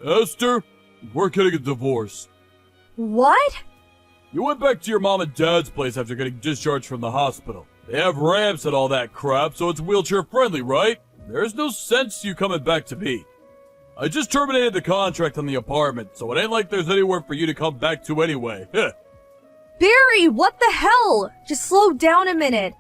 Esther, we're getting a divorce. What? You went back to your mom and dad's place after getting discharged from the hospital. They have ramps and all that crap, so it's wheelchair friendly, right? There's no sense you coming back to me. I just terminated the contract on the apartment, so it ain't like there's anywhere for you to come back to anyway. Barry, what the hell? Just slow down a minute.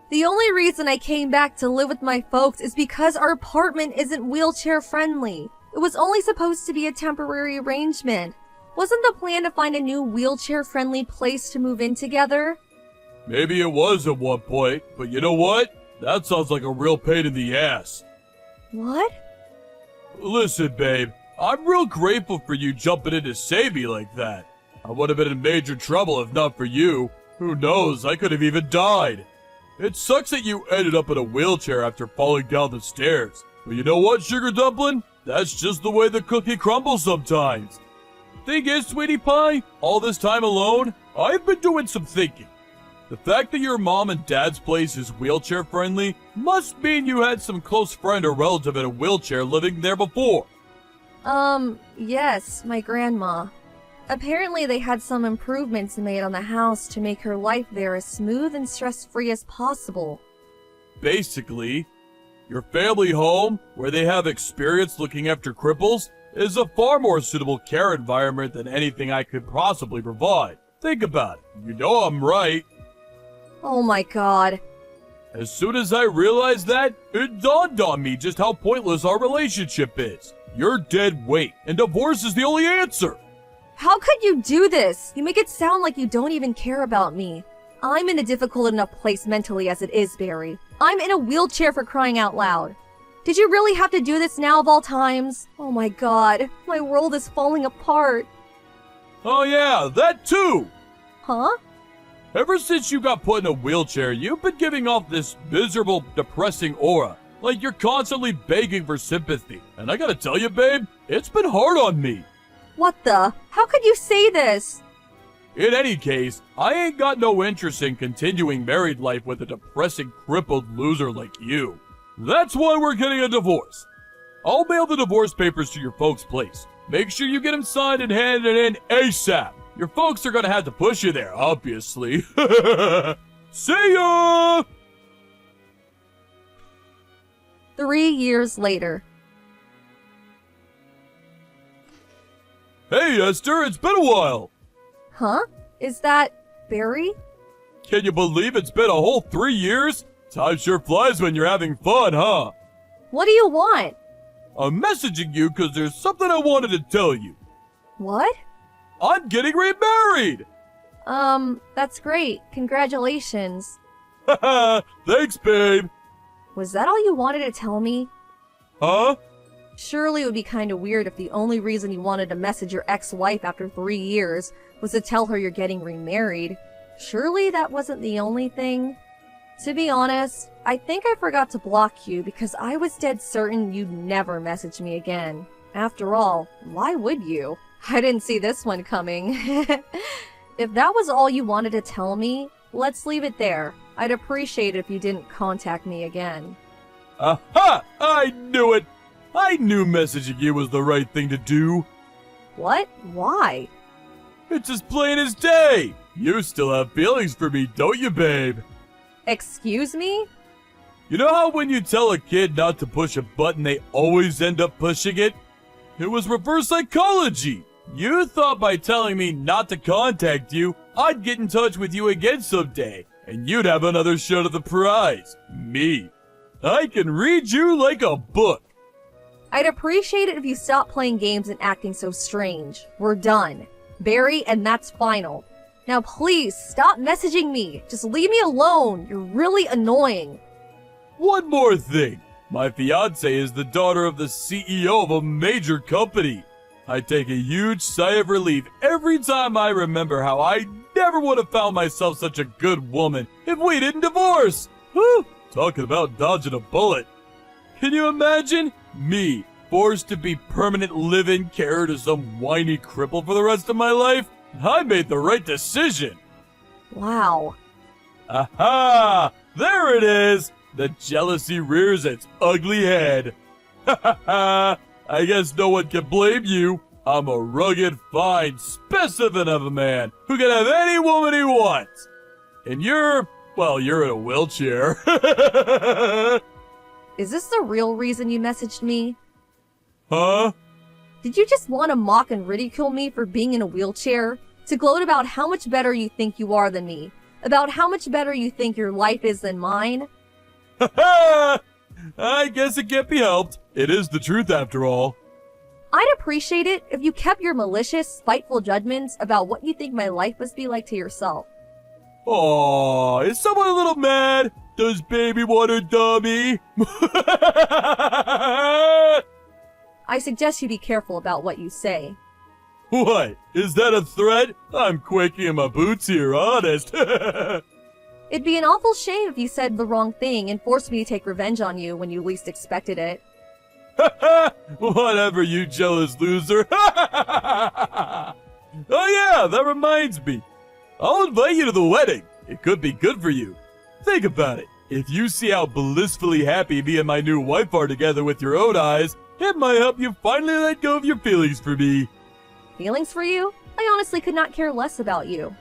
The only reason I came back to live with my folks is because our apartment isn't wheelchair friendly. It was only supposed to be a temporary arrangement. Wasn't the plan to find a new wheelchair-friendly place to move in together? Maybe it was at one point, but you know what? That sounds like a real pain in the ass. What? Listen, babe, I'm real grateful for you jumping in to save me like that. I would have been in major trouble if not for you. Who knows, I could have even died. It sucks that you ended up in a wheelchair after falling down the stairs. But you know what, Sugar Dumpling? That's just the way the cookie crumbles sometimes. Thing is, sweetie pie, all this time alone, I've been doing some thinking. The fact that your mom and dad's place is wheelchair friendly must mean you had some close friend or relative in a wheelchair living there before. Yes, my grandma. Apparently they had some improvements made on the house to make her life there as smooth and stress-free as possible. Basically, your family home, where they have experience looking after cripples, is a far more suitable care environment than anything I could possibly provide. Think about it. You know I'm right. Oh my god. As soon as I realized that, it dawned on me just how pointless our relationship is. You're dead weight, and divorce is the only answer. How could you do this? You make it sound like you don't even care about me. I'm in a difficult enough place mentally as it is, Barry. I'm in a wheelchair for crying out loud. Did you really have to do this now of all times? Oh my god, my world is falling apart. Oh yeah, that too! Huh? Ever since you got put in a wheelchair, you've been giving off this miserable, depressing aura. Like you're constantly begging for sympathy. And I gotta tell you, babe, it's been hard on me. What the? How could you say this? In any case, I ain't got no interest in continuing married life with a depressing, crippled loser like you. That's why we're getting a divorce. I'll mail the divorce papers to your folks' place. Make sure you get them signed and handed in ASAP. Your folks are gonna have to push you there, obviously. See ya! 3 years later. Hey, Esther, it's been a while. Huh? Is that Barry? Can you believe it's been a whole 3 years? Time sure flies when you're having fun, huh? What do you want? I'm messaging you because there's something I wanted to tell you. What? I'm getting remarried! That's great. Congratulations. Haha, thanks, babe. Was that all you wanted to tell me? Huh? Surely it would be kinda weird if the only reason you wanted to message your ex-wife after 3 years was to tell her you're getting remarried. Surely that wasn't the only thing? To be honest, I think I forgot to block you because I was dead certain you'd never message me again. After all, why would you? I didn't see this one coming. If that was all you wanted to tell me, let's leave it there. I'd appreciate it if you didn't contact me again. Aha! I knew it! I knew messaging you was the right thing to do. What? Why? It's as plain as day! You still have feelings for me, don't you, babe? Excuse me? You know how when you tell a kid not to push a button, they always end up pushing it? It was reverse psychology! You thought by telling me not to contact you, I'd get in touch with you again someday, and you'd have another shot at the prize. Me. I can read you like a book. I'd appreciate it if you stopped playing games and acting so strange. We're done. Barry, and that's final. Now please, stop messaging me. Just leave me alone. You're really annoying. One more thing. My fiance is the daughter of the CEO of a major company. I take a huge sigh of relief every time I remember how I never would have found myself such a good woman if we didn't divorce. Whew, talking about dodging a bullet. Can you imagine? Me, forced to be permanent live-in carer to some whiny cripple for the rest of my life? I made the right decision. Wow. Aha! There it is! The jealousy rears its ugly head. Ha ha ha! I guess no one can blame you. I'm a rugged, fine specimen of a man who can have any woman he wants. And you're in a wheelchair. Is this the real reason you messaged me? Huh? Did you just want to mock and ridicule me for being in a wheelchair? To gloat about how much better you think you are than me? About how much better you think your life is than mine? I guess it can't be helped. It is the truth after all. I'd appreciate it if you kept your malicious, spiteful judgments about what you think my life must be like to yourself. Aw, is someone a little mad? Does baby want her dummy? I suggest you be careful about what you say. What? Is that a threat? I'm quaking in my boots here, honest. It'd be an awful shame if you said the wrong thing and forced me to take revenge on you when you least expected it. Whatever, you jealous loser. Oh yeah, that reminds me. I'll invite you to the wedding. It could be good for you. Think about it. If you see how blissfully happy me and my new wife are together with your own eyes, it might help you finally let go of your feelings for me. Feelings for you? I honestly could not care less about you.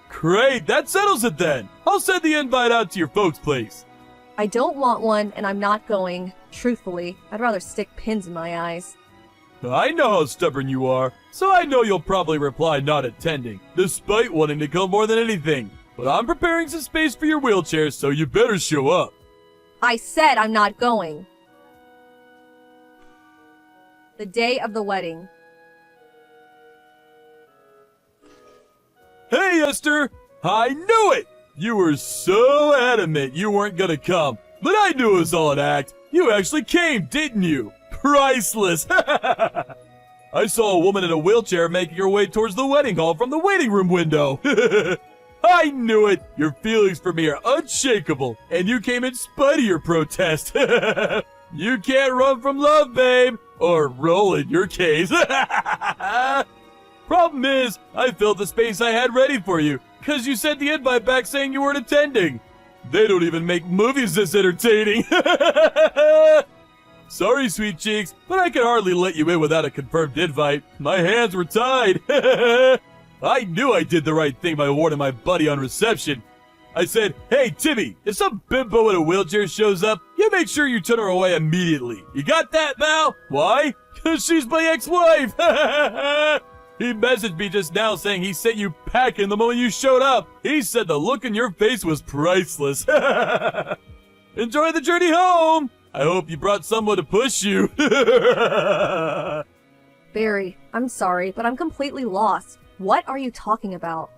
Great, that settles it then. I'll send the invite out to your folks' place. I don't want one, and I'm not going. Truthfully, I'd rather stick pins in my eyes. I know how stubborn you are, so I know you'll probably reply not attending, despite wanting to come more than anything. But I'm preparing some space for your wheelchair, so you better show up. I said I'm not going. The day of the wedding. Hey, Esther! I knew it! You were so adamant you weren't gonna come, but I knew it was all an act. You actually came, didn't you? Priceless! I saw a woman in a wheelchair making her way towards the wedding hall from the waiting room window. I knew it! Your feelings for me are unshakable, and you came in spite of your protest. You can't run from love, babe! Or roll in your case. Problem is, I filled the space I had ready for you, because you sent the invite back saying you weren't attending. They don't even make movies this entertaining. Sorry, sweet cheeks, but I could hardly let you in without a confirmed invite. My hands were tied. I knew I did the right thing by warning my buddy on reception. I said, hey, Timmy, if some bimbo in a wheelchair shows up, you make sure you turn her away immediately. You got that, Mal? Why? Because she's my ex-wife. He messaged me just now saying he sent you packing the moment you showed up. He said the look in your face was priceless. Enjoy the journey home. I hope you brought someone to push you. Barry, I'm sorry, but I'm completely lost. What are you talking about?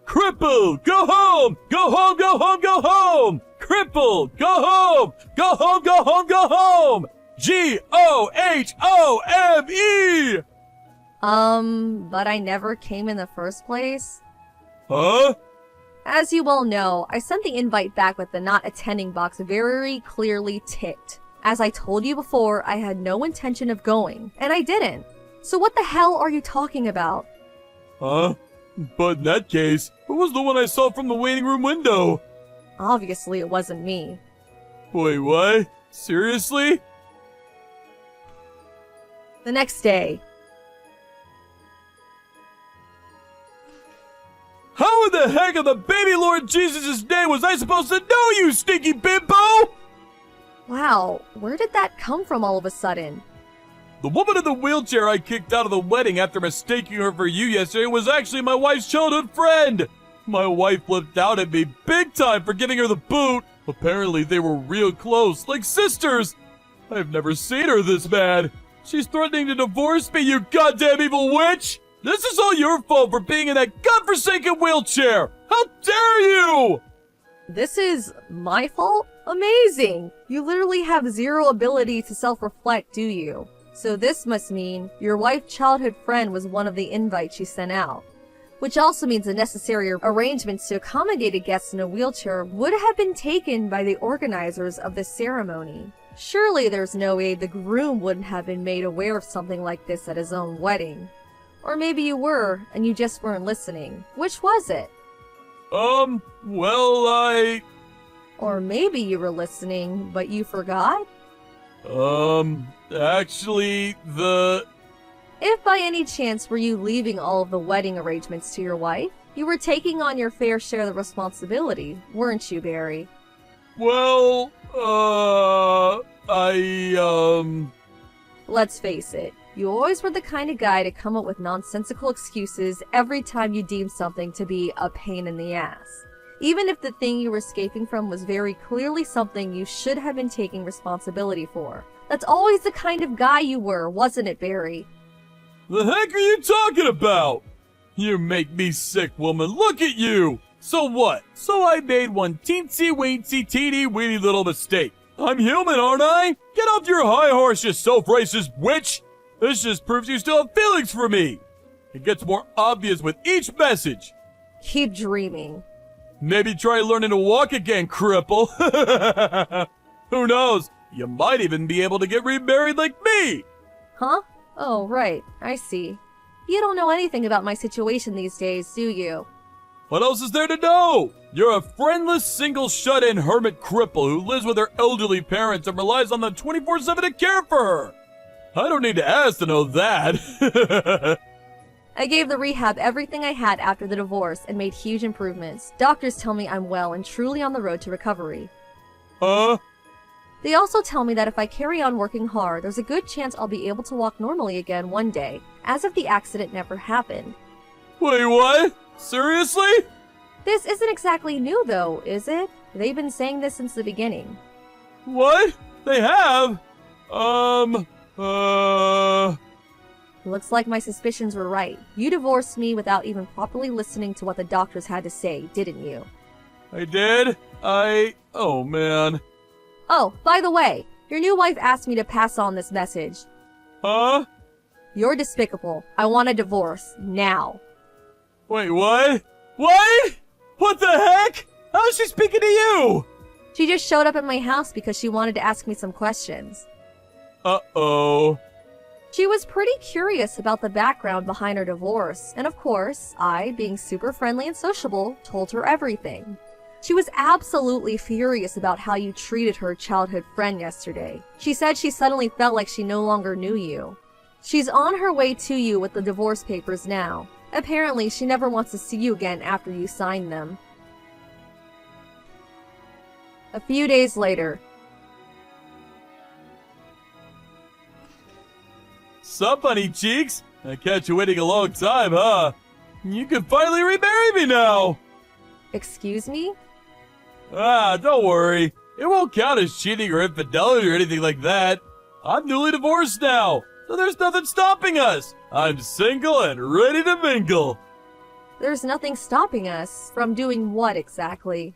Cripple, go home! Go home, go home, go home! Cripple, go home! Go home, go home, go home! G-O-H-O-M-E! But I never came in the first place? Huh? As you well know, I sent the invite back with the not attending box very clearly ticked. As I told you before, I had no intention of going, and I didn't. So what the hell are you talking about? Huh? But in that case, who was the one I saw from the waiting room window? Obviously, it wasn't me. Wait, what? Seriously? The next day. How in the heck of the baby Lord Jesus' name was I supposed to know, you stinky bimbo? Wow, where did that come from all of a sudden? The woman in the wheelchair I kicked out of the wedding after mistaking her for you yesterday was actually my wife's childhood friend. My wife flipped out at me big time for giving her the boot. Apparently they were real close, like sisters. I've never seen her this mad. She's threatening to divorce me, you goddamn evil witch! This is all your fault for being in that godforsaken wheelchair! How dare you! This is my fault? Amazing! You literally have zero ability to self-reflect, do you? So this must mean your wife's childhood friend was one of the invites you sent out. Which also means the necessary arrangements to accommodate a guest in a wheelchair would have been taken by the organizers of the ceremony. Surely there's no way the groom wouldn't have been made aware of something like this at his own wedding. Or maybe you were, and you just weren't listening. Which was it? Well, Or maybe you were listening, but you forgot? Actually, If by any chance were you leaving all of the wedding arrangements to your wife, you were taking on your fair share of the responsibility, weren't you, Barry? well, Let's face it, you always were the kind of guy to come up with nonsensical excuses every time you deemed something to be a pain in the ass. Even if the thing you were escaping from was very clearly something you should have been taking responsibility for. That's always the kind of guy you were, wasn't it, Barry? the heck are you talking about? You make me sick, woman. Look at you! So what? So I made one teensy-weensy, teeny-weeny little mistake. I'm human, aren't I? Get off your high horse, you self-racist witch! This just proves you still have feelings for me! It gets more obvious with each message. Keep dreaming. Maybe try learning to walk again, cripple. Who knows? You might even be able to get remarried like me! Huh? Oh, right. I see. You don't know anything about my situation these days, do you? What else is there to know? You're a friendless, single, shut-in hermit cripple who lives with her elderly parents and relies on them 24/7 to care for her. I don't need to ask to know that. I gave the rehab everything I had after the divorce and made huge improvements. Doctors tell me I'm well and truly on the road to recovery. Huh? They also tell me that if I carry on working hard, there's a good chance I'll be able to walk normally again one day, as if the accident never happened. Wait, what? Seriously? This isn't exactly new though, is it? They've been saying this since the beginning. What? They have? Looks like my suspicions were right. You divorced me without even properly listening to what the doctors had to say, didn't you? I did? Oh man. Oh, by the way, your new wife asked me to pass on this message. Huh? You're despicable. I want a divorce. Now. Wait, what? What? What the heck? How is she speaking to you? She just showed up at my house because she wanted to ask me some questions. Uh-oh. She was pretty curious about the background behind her divorce, and of course, I, being super friendly and sociable, told her everything. She was absolutely furious about how you treated her childhood friend yesterday. She said she suddenly felt like she no longer knew you. She's on her way to you with the divorce papers now. Apparently, she never wants to see you again after you sign them. A few days later. Sup, honey cheeks? I catch you waiting a long time, huh? You can finally remarry me now! Excuse me? Ah, don't worry. It won't count as cheating or infidelity or anything like that. I'm newly divorced now, so there's nothing stopping us. I'm single and ready to mingle. There's nothing stopping us from doing what exactly?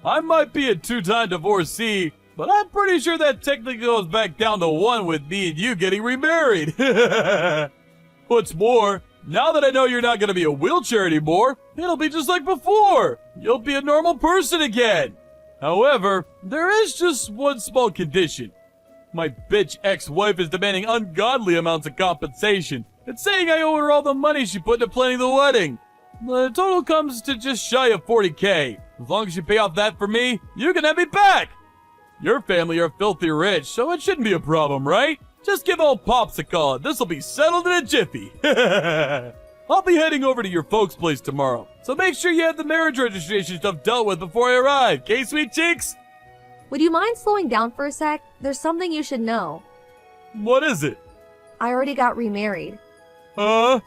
I might be a two-time divorcee, but I'm pretty sure that technically goes back down to one with me and you getting remarried. What's more, now that I know you're not going to be a wheelchair anymore, it'll be just like before. You'll be a normal person again. However, there is just one small condition. My bitch ex-wife is demanding ungodly amounts of compensation and saying I owe her all the money she put into planning the wedding. The total comes to just shy of 40K. As long as you pay off that for me, you can have me back. Your family are filthy rich, so it shouldn't be a problem, right? Just give old Pops a call, and this'll be settled in a jiffy. I'll be heading over to your folks' place tomorrow, so make sure you have the marriage registration stuff dealt with before I arrive, okay, sweet cheeks? Would you mind slowing down for a sec? There's something you should know. What is it? I already got remarried. Huh?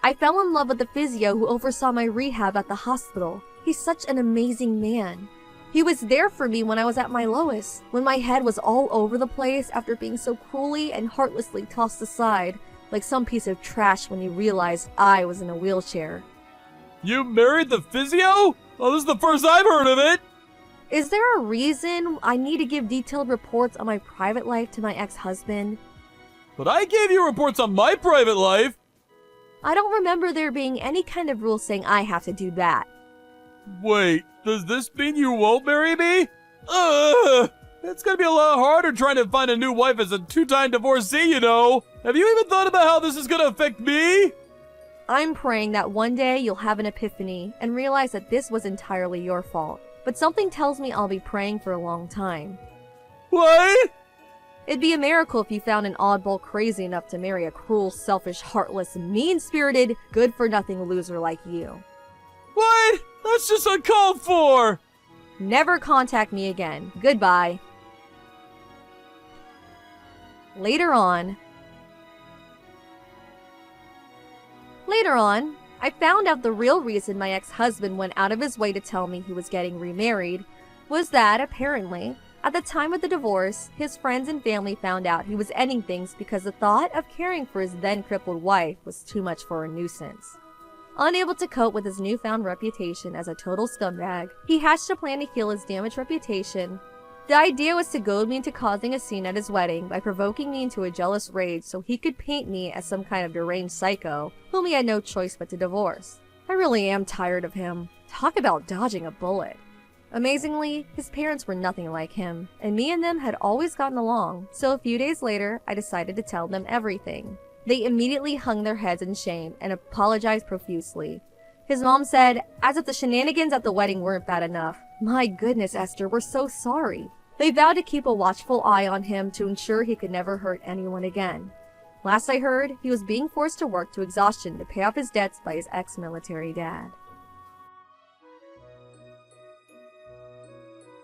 I fell in love with the physio who oversaw my rehab at the hospital. He's such an amazing man. He was there for me when I was at my lowest, when my head was all over the place after being so cruelly and heartlessly tossed aside, like some piece of trash when he realized I was in a wheelchair. You married the physio? Oh, this is the first I've heard of it. Is there a reason I need to give detailed reports on my private life to my ex-husband? But I gave you reports on my private life. I don't remember there being any kind of rule saying I have to do that. Wait, does this mean you won't marry me? Ugh! It's gonna be a lot harder trying to find a new wife as a two-time divorcee, you know. Have you even thought about how this is gonna affect me? I'm praying that one day you'll have an epiphany and realize that this was entirely your fault. But something tells me I'll be praying for a long time. What? It'd be a miracle if you found an oddball crazy enough to marry a cruel, selfish, heartless, mean-spirited, good-for-nothing loser like you. What? That's just uncalled for! Never contact me again. Goodbye. Later on, I found out the real reason my ex-husband went out of his way to tell me he was getting remarried was that, apparently, at the time of the divorce, his friends and family found out he was ending things because the thought of caring for his then-crippled wife was too much for a nuisance. Unable to cope with his newfound reputation as a total scumbag, he hatched a plan to heal his damaged reputation. The idea was to goad me into causing a scene at his wedding by provoking me into a jealous rage so he could paint me as some kind of deranged psycho whom he had no choice but to divorce. I really am tired of him. Talk about dodging a bullet. Amazingly, his parents were nothing like him, and me and them had always gotten along, so a few days later, I decided to tell them everything. They immediately hung their heads in shame and apologized profusely. His mom said, as if the shenanigans at the wedding weren't bad enough, "My goodness, Esther, we're so sorry." They vowed to keep a watchful eye on him to ensure he could never hurt anyone again. Last I heard, he was being forced to work to exhaustion to pay off his debts by his ex-military dad.